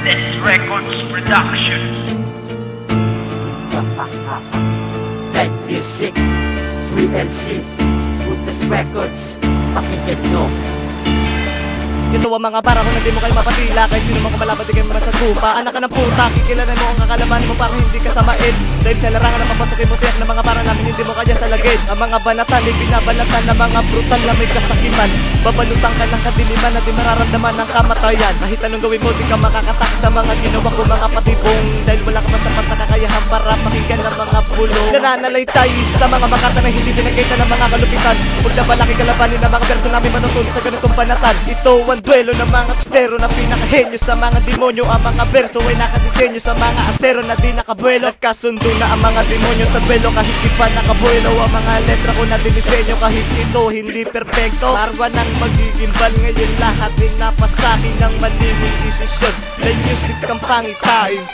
Ruthless Records Production. Light music, 3LC, Ruthless Records, pakinggan nyo. Ito ang mga para kung hindi mo kayo mapatila, kahit sino man kumalaban di kayo masagpupa. Anak ka ng puta, kikilanan mo ang kakalaban mo para hindi ka samain. Dahil sa larangan na mapasakin mo tiyak na mga para namin hindi mo kaya salagin. Ang mga banatan, ibinabalatan na mga brutal na may kasakiman. Babalutang ka ng kadiliman na di mararamdaman ng kamatayan. Kahit anong gawin mo, di ka makakatak sa mga ginawa ko mga patibong. Dahil wala ka masapat na kakayahan para pakinggan ng mga bulong. Nananalay tayo sa mga makata na hindi pinagkita ng mga kalupitan. Huwag na balaki kalabanin ng mga verso namin manutulog sa ganitong panatan. Ito ang duelo ng mga pistero na pinakahenyo sa mga demonyo. Ang mga verso ay nakadisenyo sa mga asero na di nakabuelo. Nagkasundo na ang mga demonyo sa duelo kahit di pa nakabuelo. Ang mga letra ko na dinisenyo kahit ito hindi perfecto. Marwa ng magiging bal ngayon lahat ay napasahin ng maliming desisyon. May music ang pangitain.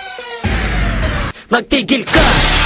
Magtigil ka!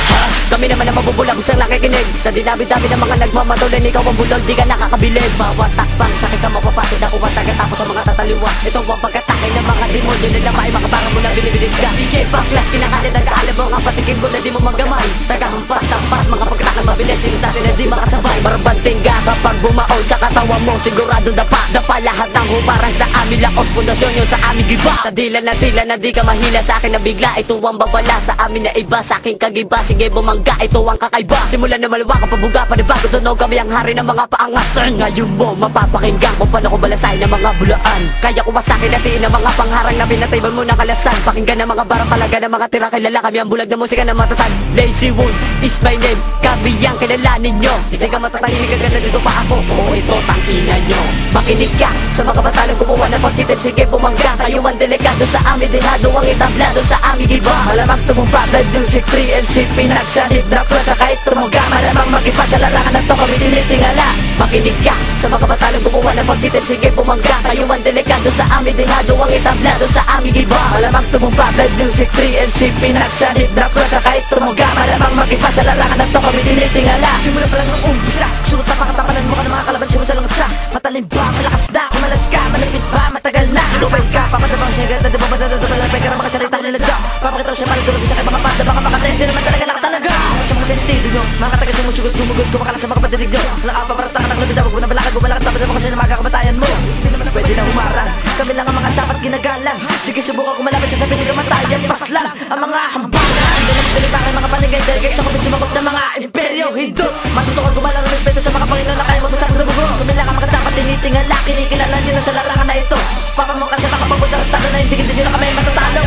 Ha? Kami naman ang mabubulag kung nakikinig. Sa dinami-dami ng mga nagmamatuloy, ikaw ang bulol, di ka nakakabilib. Bawat takbang, sakit ka mapapatid ako at tagatapos sa mga tataliwas. Ito ang pagkatake ng mga demonyo nila may mga parang mo na binibinig ka. Sige, baklas, kinakalit ang kaalam mo ang patikin ko na di mo magamay. Tagahampas-hampas, mga pagkatake mabilis, sino sa atin na di makasabay. Barabanting ka kapag bumaon sa katawan mo, sigurado dapa lahat ng humarang sa aming lakos. Pundasyon yun sa aming giba. Sa dila na di ka mahila sa akin na bigla. Ito ang babala sa amin na iba, sa aking kagiba. Sige, bumangga, ito ang kakaiba. Simulan na maluwag ang pabuga, panibago tunog kami ang hari ng mga paangasan. Ngayon mo, mapapakinggan kung paano ko balasahin ng mga bulaan. Kaya ko masakin natin ang mga pangharang na pinatayban mo na kalasan. Pakinggan ng mga barang palaga ng mga tira kilala. Kami ang bulag na musika na matatag. Lazy Wood is my name, kami ang kilalanin nyo. Hindi ka matatahimik, gaganda dito pa ako. Oo, ito tangina nyo. Makinig ka sa mga batalong kumuha ng pagtitin. Sige, bumangga, kayo ang delikado sa amin. Dihado ang itablado sa aming iba. Malamang tumumpa, blood music 3LC, pinagsanib na plus. Kahit tumuga, malamang mag-ipa sa larangan na to kami tinitingala. Makinig ka sa mga batalong kumuha ng pagtitin. Sige, bumangga, kayo ang delikado sa amin. Dihado ang itablado sa aming iba. Malamang tumumpa, blood music 3LC, pinagsanib na plus. Kahit tumuga, malamang mag-ipa sa larangan na to kami tinitingala. Simula pa lang ng umpisa, susunod na pakatapanan mo ka ng mga kalaban. Simula sa langat sa matalim ba, malakas na, kumalas ka, malapit ba, matagal na. Lupay ka, papatabang siya gata, di ba madadadadalapay ka na makasalita nilaga. Papakita ko siya malituloy sa aking mga panda, baka makatrend din naman talaga nakatalaga. Sa mga sentido nyo, mga kataga sumusugot, gumugod, kumakalas sa mga padinig nyo. Nakapaparata ka ng labid ako, bunabalakad, bumalakad, tapos mo kasi na mga kakamatayan mo. Hindi naman pwede na humarang, kami lang ang mga dapat ginagalang. Sige, subukan ko malapit sa sabi ni kamatayan, paslang ang mga hambangan. Hindi naman pinitakan mga panigay, dahil kayo sa kubi sumakot ng mga imperyo, hindot. Matutukan gumalang ng respeto sa mga Panginoon na kaya magbasak na bugo. Kami lang ang mga dapat tinitingala, kinikilala nyo na sa larangan na ito. Papamukan sa makapagpunta ng tako na hindi nyo na kami matatalo.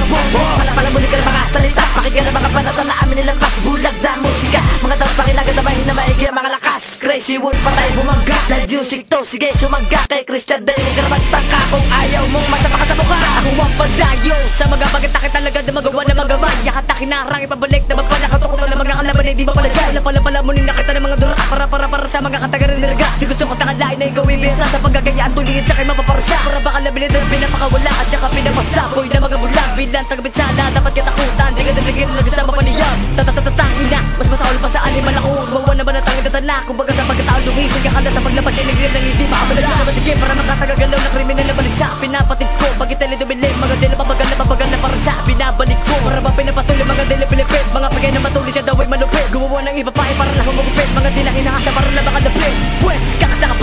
Pala muli ka na mga salita, pakinggan na mga panatan na amin nilang mas bulag na musika. Mga dapat pakilagan na mahin na maigi ang mga lakas. Crazy Wolf, patay bumangga, live music to, sige sumangga. Kay Christian Day, huwag ka naman tangka kung ayaw mong masapa ka sa mukha. Ako ang padayo sa mga pagkatakit talaga na magawa na magawa. Yakata kinarang ipabalik na magpanakatok na mga kalaban na hindi mapalagay. Pala munin nakita ng mga dura para sa mga katagaran niraga. Di gusto ko takalain na ikaw ibisa sa pagkagayaan tulingin sa kay mapaparasa. Para baka labilid na pinapakawala at saka pinapasapoy na mga bulag. Bilang tagabitsala, dapat katakutan. Di ka nalagyan na nagsama pa niya. Tatatatangin na, mas masaul pa sa animal ako. Bawa na ba na tangin tatala? Kung baga sa pagkataon lumisig ka na sa paglabas siya nagrir ng hindi makabalala. Matigil para makatagagalaw na kriminal na balisa. Pinapatid ko, pag itali dumilim, mga dila pabagal na para sa binabalik ko. Para ba pinapatuloy mga dila pilipit. Mga pagay na matuloy siya daw ay malupit. Gumawa ng iba pa para lang humagupit. Mga dila hinahasa para lang makalapit. Pwes, kakasaka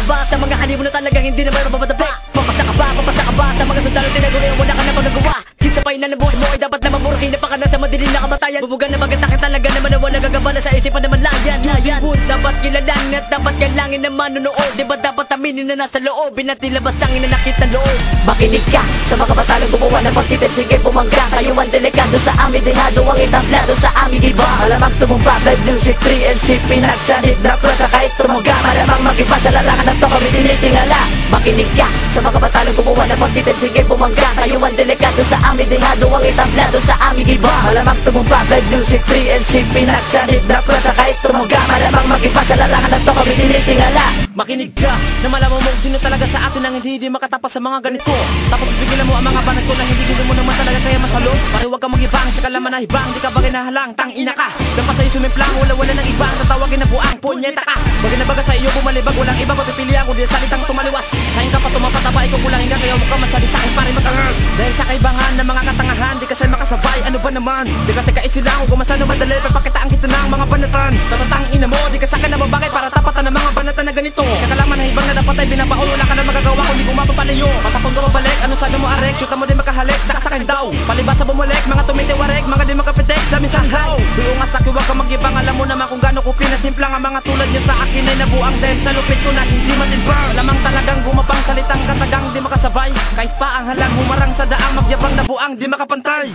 ba sa mga halibo na talagang hindi na mayroon papadapit. Papasa ka ba sa mga sundalo tinaguri wala ka na magagawa. Sa painan ng buhay mo ay dapat na mamuraki na paka na sa madilim na kamatayan. Bubugan na pagkatakit talaga naman na wala gagabala sa isipan naman layan. Wood, dapat kilalan at dapat kailangin na manunood. Diba dapat aminin na nasa loob, binatilabasangin na nakita loob. Makinig ka sa mga batalong gumawa ng pagtitin. Sige, bumangga, kayo ang delikado sa amin. Dihado ang itablado sa aming iba. Malamang tumumpa, blood music 3LC, pinagsanib na plus. Kahit tumuga, malamang mag-iba sa larangan na to kami tinitingala. Makinig ka sa mga batalong gumawa ng pagtitin. Sige, bumangga, kayo ang delikado sa amin. Dihado ang itablado sa amin aming iba. Malamang tumumpa, Blood Music 3LC pinagsanib na pwersa kahit tumuga. Malamang mag-iba sa larangan na to kami tinitingala. Makinig ka na malaman mo kung sino talaga sa atin ang hindi makatapas sa mga ganito. Tapos bigilan mo ang mga banat ko na hindi mo naman talaga kaya masalo. Pare huwag ka mag-ibang sa kalaman na hibang. Di ka bagay na halang, tang ina ka. Dapat sa'yo sumimplang, wala ng ibang. Tatawagin na buang, punyeta ka. Bagay na baga sa iyo bumalibag, walang iba papipilihan kundi salitang tumaliwas. Sa'yo ka pa tumapataba, ikaw kulangin ka. Kaya huwag ka masabi sa'kin pare matangas. Dahil sa kaibangan ng mga katangahan, di ka sa'yo makasabay, ano ba naman? Di ka teka isilang, kung masano madali, papakitaan kita ng mga banatan. Tatatang ina mo, di ka sa'kin na babagay para tapatan ng mga banatan na ganito. Sa kalaman na hibang na dapat ay binabaon, wala ka na magagawa kundi bumapapalayo. Patapon ka mabalik, ano sabi mo arek, shoot mo din makahalik, sakasakin daw. Palibasa bumalik, mga tumitiwarek, mga di makapitek sa minsan haw. Buong nga saki, huwag ka mag-ibang, alam mo naman kung gaano kupli na simplang ang mga tulad niyo sa akin ay nabuang dahil sa lupit ko na hindi matibang. Lamang talagang gumapang salitang katagang di makasabay, kahit pa ang halang humarang sa daang magyabang na buang di makapantay.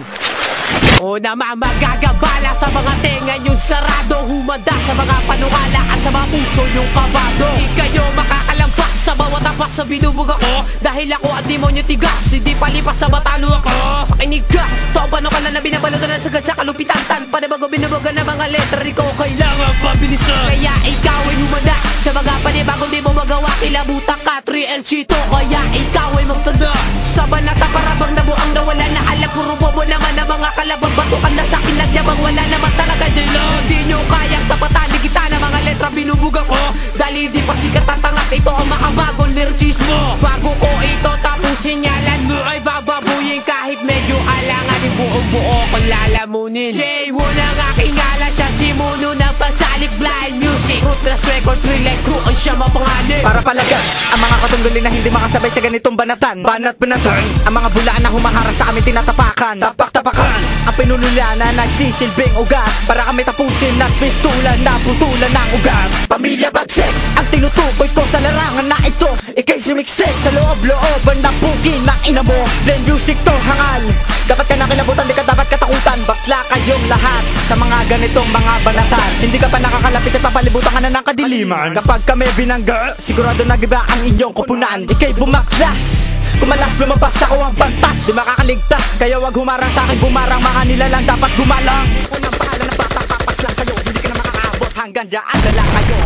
O naman magagabala sa mga tenga nyo sarado, humanda sa mga panukala at sa mga puso yung kabado. Di kayo makakalampas sa bawat ampas sa binubog ako, dahil ako at demonyo tigas, hindi palipas sa matalo ako. Pakinig ka, to ang panukala na binabalutan ng sagad sa kalupitan. Tanpa na bago binubugan ng mga letra, ikaw kailangan pabilisan. Kaya ikaw ay humanda sa mga panibagong di mo magawa, kilabutan ka 3LC to. Kaya ikaw ay magtanda sa banata para bang nabuang nawala na alam. Puro bobo naman ang mga kalabang batukan na sa'kin nagyabang, wala naman talaga dilang. Di nyo kayang tapatan, kita na mga letra binubuga ko, dahil di pa sikat tatangat, ito ang makabagong lyricismo. Bago ko ito tapos sinyalan mo ay bababuyin, kahit medyo alangan yung buong buo kung lalamunin. J1 ang aking ngalan sa simuno ng pasalik blind music. Ultras record, relay crew ang siya mapanganib. Para palagan ang mga katunggalin na hindi makasabay sa ganitong banatan. Banat-banatan, ang mga bulaan na humaharang sa amin tinatapakan. Tapak-tapakan, ang pinunula na nagsisilbing ugat, para kami tapusin at pistulan na putulan ng ugat. Pamilya bagsik, ang tinutukoy ko sa larangan na ito. Ika'y sumiksik sa loob-looban na pugin ng ina mo. Blend music to hangal, dapat ka na kilabutan, di ka dapat katakutan. Bakla kayong lahat sa mga ganitong mga banatan. Hindi ka pa nakakalapit at papalibutan ka na ng kadiliman. Kapag kami binangga, sigurado nagiba ang inyong kupunan. Ika'y bumaklas, kumalas lumabas ako ang bantas. Di makakaligtas, kaya wag humarang sa akin bumarang. Mga nila lang dapat gumalang. Unang pangalan ng batang papas lang sa'yo, hindi ka na makakaabot hanggang dyan na lang kayo.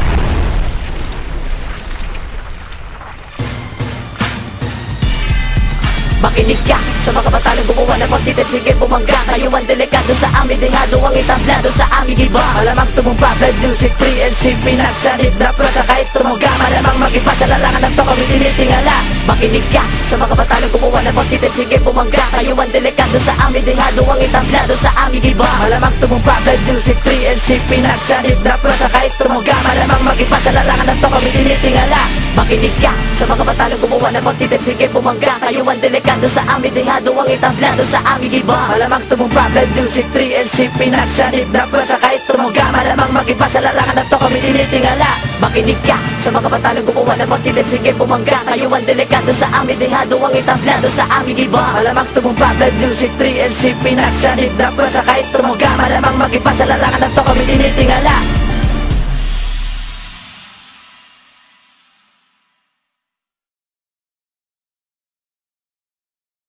Makinig ka sa mga batalang gumawa ng pagtitid, sige bumangga. Kayo ang delikado sa amin, dehado ang itablado sa aming iba. Malamang tumumpa, Blood Music 3LC pinagsanib na pwersa kahit tumuga. Malamang mag-iba sa larangan na to kami tinitingala. Makinig ka sa mga batalang gumawa ng pagtitid, sige bumangga. Kayo ang delikado sa amin, dehado ang itablado sa aming iba. Malamang tumumpa, Blood Music 3LC pinagsanib na pwersa kahit tumuga. Malamang mag-iba sa larangan na to kami tinitingala. Makinig ka sa mga batalang gumawa ng pagtitid, sige bumangga. Kayo ang delikado sa amin, dehado ang itablado sa aming iba. Malamang tumumpa, Blood Music 3LC pinagsanib na pwersa kahit tumuga. Malamang mag-iba sa larangan na to kami tinitingala. Makinig ka sa mga batalang gumawa ng pagtitid, sige bumangga. Kayo ang delikado sa amin, dehado ang itablado sa aming iba. Malamang tumumpa, Blood Music 3LC pinagsanib na pwersa kahit tumuga. Malamang mag-iba sa larangan na to kami tinitingala.